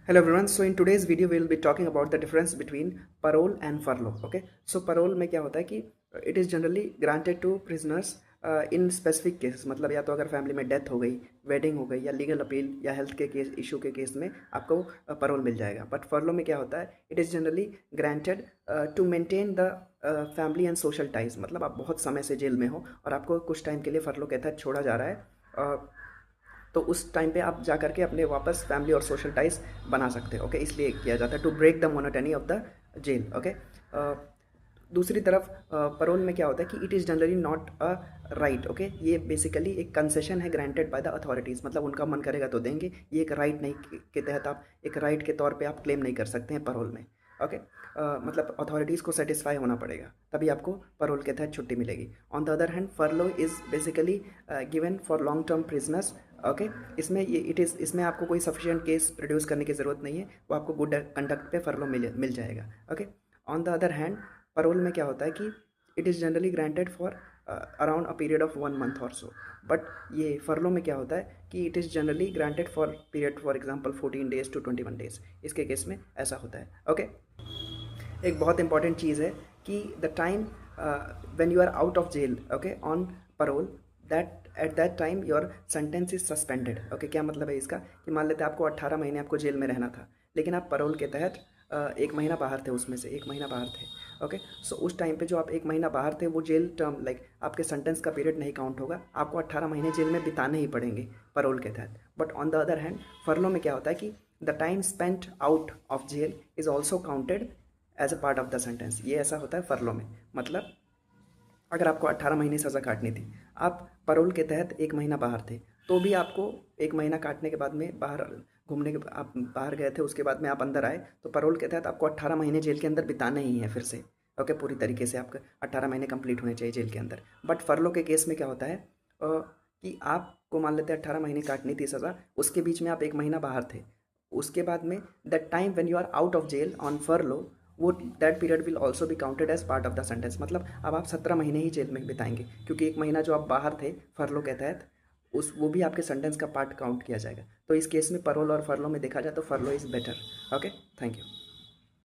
Hello everyone. So in today's video we will be talking about the difference between parole and furlough. Okay. So parole में क्या होता है कि it is generally granted to prisoners in specific cases. मतलब या तो अगर family में डेथ हो गई, वेडिंग हो गई या लीगल अपील या हेल्थ के केस इशू के केस में आपको parole मिल जाएगा. बट फर्लो में क्या होता है, it is generally granted to maintain the family and social ties. मतलब आप बहुत समय से जेल में हो और आपको कुछ टाइम के लिए फर्लो के तहत छोड़ा जा रहा है, तो उस टाइम पे आप जा करके अपने वापस फैमिली और सोशल टाइज बना सकते हो. ओके, इसलिए किया जाता है to break the monotony of the jail. Okay, दूसरी तरफ परोल में क्या होता है कि it is generally not a right. Okay, ये बेसिकली एक कंसेशन है ग्रांटेड बाय द अथॉरिटीज़. मतलब उनका मन करेगा तो देंगे, ये एक राइट नहीं के तहत आप एक राइट के तौर पे आप क्लेम नहीं कर सकते हैं परोल में. ओके, मतलब अथॉरिटीज़ को सेटिस्फाई होना पड़ेगा तभी आपको परोल के तहत छुट्टी मिलेगी. On the other hand furlough is basically given for long term prisoners. Okay, इसमें ये इसमें आपको कोई सफिशिएंट केस प्रोड्यूस करने की ज़रूरत नहीं है, वो आपको गुड कंडक्ट पे फर्लो मिल जाएगा. Okay, on the other hand parole में क्या होता है कि it is generally granted for around a period of 1 month और सो. बट ये फर्लो में क्या होता है कि it is generally granted for period for example 14 days to 21 days. इसके केस में ऐसा होता है. ओके, एक बहुत इंपॉर्टेंट चीज़ है कि the time when you are out of jail, okay, on parole, that at that time your sentence is suspended. Okay, क्या मतलब है इसका कि मान लेते हैं आपको 18 महीने आपको जेल में रहना था, लेकिन आप परोल के तहत 1 महीना बाहर थे, उसमें से 1 महीना बाहर थे. ओके, सो उस टाइम पे जो आप 1 महीना बाहर थे वो जेल टर्म लाइक आपके सेंटेंस का पीरियड नहीं काउंट होगा, आपको 18 महीने जेल में बिताने ही पड़ेंगे परोल के तहत. But on the other hand furlough में क्या होता है कि the time spent out of jail is also counted as a part of the sentence. ये ऐसा होता है फर्लो में. मतलब अगर आपको 18 महीने सज़ा काटनी थी, आप परोल के तहत 1 महीना बाहर थे, तो भी आपको 1 महीना काटने के बाद में बाहर घूमने के आप बाहर गए थे, उसके बाद में आप अंदर आए, तो परोल के तहत आपको 18 महीने जेल के अंदर बिताने ही हैं फिर से. ओके, पूरी तरीके से आपके 18 महीने कंप्लीट होने चाहिए जेल के अंदर. बट फर्लो के केस में क्या होता है कि आपको मान लेते हैं 18 महीने काटनी थी सज़ा, उसके बीच में आप 1 महीना बाहर थे, उसके बाद में that time when you are out of jail on furlough, वो that period will also be counted as part of the sentence. मतलब अब आप 17 महीने ही जेल में बिताएंगे, क्योंकि 1 महीना जो आप बाहर थे फर्लो के तहत, उस वो भी आपके सेंटेंस का पार्ट काउंट किया जाएगा. तो इस केस में परोल और फर्लो में देखा जाए तो furlough is better. Okay, thank you.